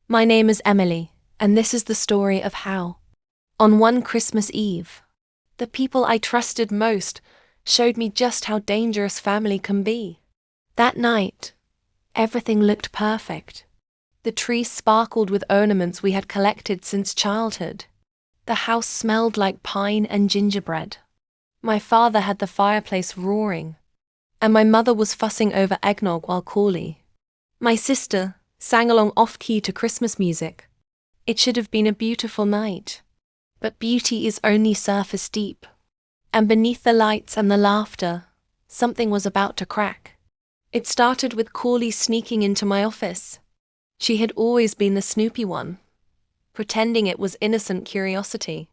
My name is Emily, and this is the story of how, on one Christmas Eve, the people I trusted most showed me just how dangerous family can be. That night, everything looked perfect. The tree sparkled with ornaments we had collected since childhood. The house smelled like pine and gingerbread. My father had the fireplace roaring, and my mother was fussing over eggnog while Callie, my sister, sang along off-key to Christmas music. It should have been a beautiful night. But beauty is only surface deep. And beneath the lights and the laughter, something was about to crack. It started with Callie sneaking into my office. She had always been the snoopy one, pretending it was innocent curiosity.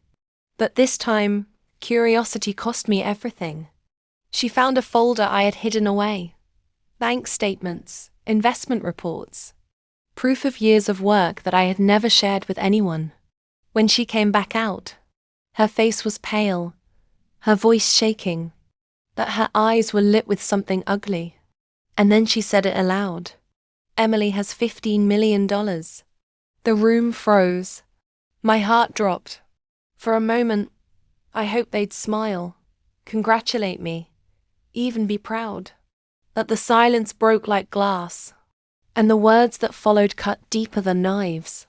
But this time, curiosity cost me everything. She found a folder I had hidden away. Bank statements, investment reports, proof of years of work that I had never shared with anyone. When she came back out, her face was pale, her voice shaking, but her eyes were lit with something ugly. And then she said it aloud. Emily has $15 million. The room froze. My heart dropped. For a moment, I hoped they'd smile, congratulate me, even be proud. But the silence broke like glass, and the words that followed cut deeper than knives.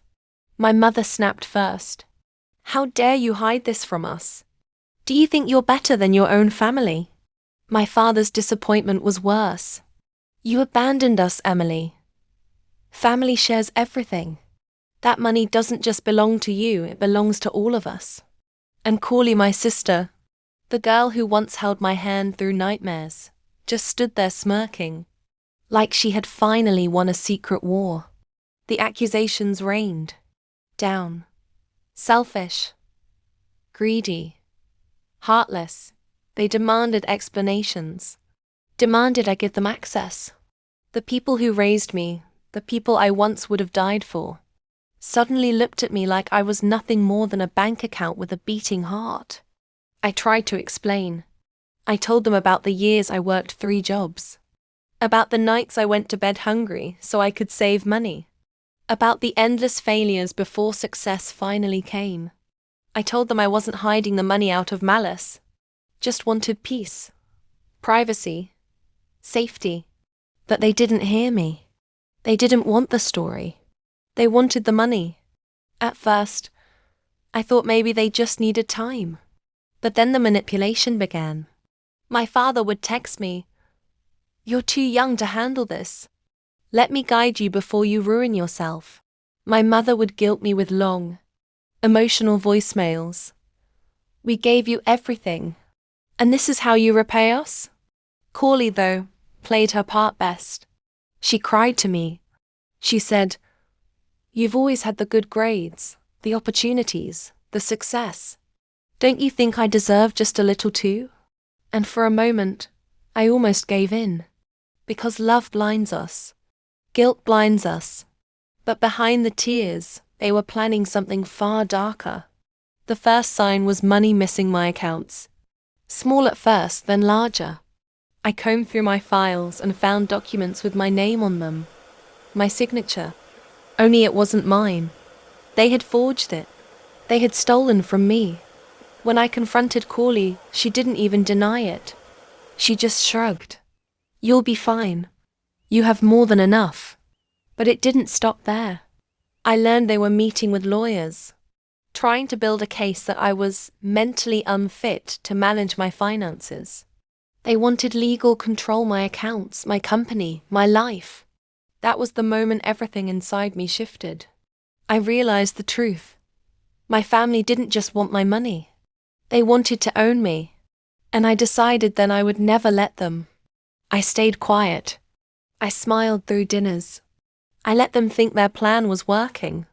My mother snapped first. How dare you hide this from us? Do you think you're better than your own family? My father's disappointment was worse. You abandoned us, Emily. Family shares everything. That money doesn't just belong to you, it belongs to all of us. And Callie, my sister, the girl who once held my hand through nightmares, just stood there smirking, like she had finally won a secret war. The accusations rained down. Selfish, greedy, heartless. They demanded explanations. Demanded I give them access. The people who raised me, the people I once would have died for, suddenly looked at me like I was nothing more than a bank account with a beating heart. I tried to explain. I told them about the years I worked 3 jobs. About the nights I went to bed hungry so I could save money. About the endless failures before success finally came. I told them I wasn't hiding the money out of malice. Just wanted peace, privacy, safety. But they didn't hear me. They didn't want the story. They wanted the money. At first, I thought maybe they just needed time. But then the manipulation began. My father would text me, "You're too young to handle this. Let me guide you before you ruin yourself." My mother would guilt me with long, emotional voicemails. "We gave you everything, and this is how you repay us?" Callie, though, played her part best. She cried to me. She said, "You've always had the good grades, the opportunities, the success. Don't you think I deserve just a little too?" And for a moment, I almost gave in. Because love blinds us. Guilt blinds us. But behind the tears, they were planning something far darker. The first sign was money missing my accounts. Small at first, then larger. I combed through my files and found documents with my name on them. My signature. Only it wasn't mine. They had forged it. They had stolen from me. When I confronted Callie, she didn't even deny it. She just shrugged. "You'll be fine. You have more than enough." But it didn't stop there. I learned they were meeting with lawyers, trying to build a case that I was mentally unfit to manage my finances. They wanted legal control my accounts, my company, my life. That was the moment everything inside me shifted. I realized the truth. My family didn't just want my money. They wanted to own me. And I decided then I would never let them. I stayed quiet. I smiled through dinners. I let them think their plan was working.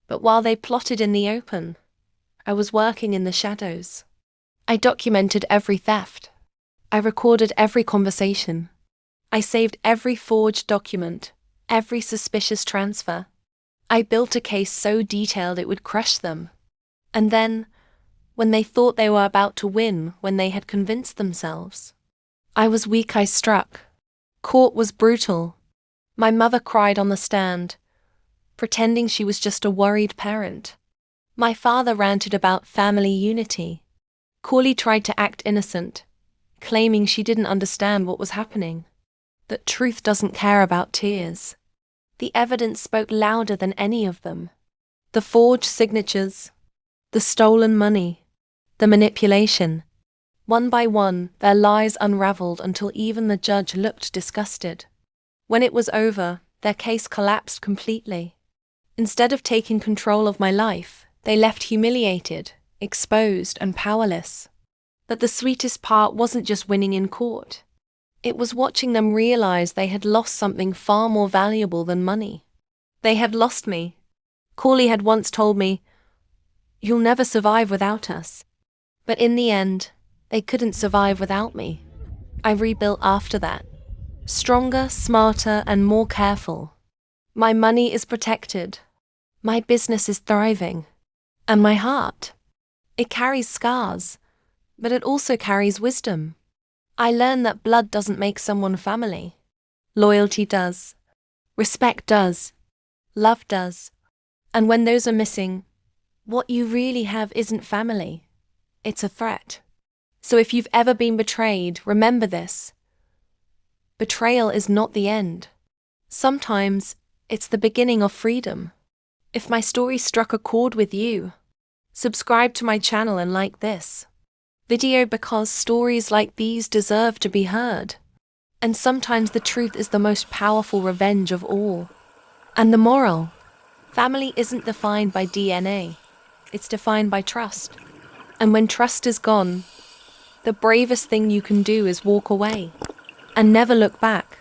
But while they plotted in the open, I was working in the shadows. I documented every theft. I recorded every conversation. I saved every forged document, every suspicious transfer. I built a case so detailed it would crush them. And then, when they thought they were about to win, when they had convinced themselves, I was weak, I struck. Court was brutal. My mother cried on the stand. pretending she was just a worried parent. My father ranted about family unity. Callie tried to act innocent, claiming she didn't understand what was happening. That truth doesn't care about tears. The evidence spoke louder than any of them. The forged signatures, the stolen money, the manipulation. One by one, their lies unraveled until even the judge looked disgusted. When it was over, their case collapsed completely. Instead of taking control of my life, they left humiliated, exposed, and powerless. But the sweetest part wasn't just winning in court. It was watching them realize they had lost something far more valuable than money. They had lost me. Callie had once told me, "You'll never survive without us." But in the end, they couldn't survive without me. I rebuilt after that. Stronger, smarter, and more careful. My money is protected. My business is thriving. And my heart, it carries scars, but it also carries wisdom. I learned that blood doesn't make someone family. Loyalty does. Respect does. Love does. And when those are missing, what you really have isn't family. It's a threat. So if you've ever been betrayed, remember this. Betrayal is not the end. Sometimes it's the beginning of freedom. If my story struck a chord with you, subscribe to my channel and like this video because stories like these deserve to be heard. And sometimes the truth is the most powerful revenge of all. And the moral: family isn't defined by DNA. It's defined by trust. And when trust is gone, the bravest thing you can do is walk away and never look back.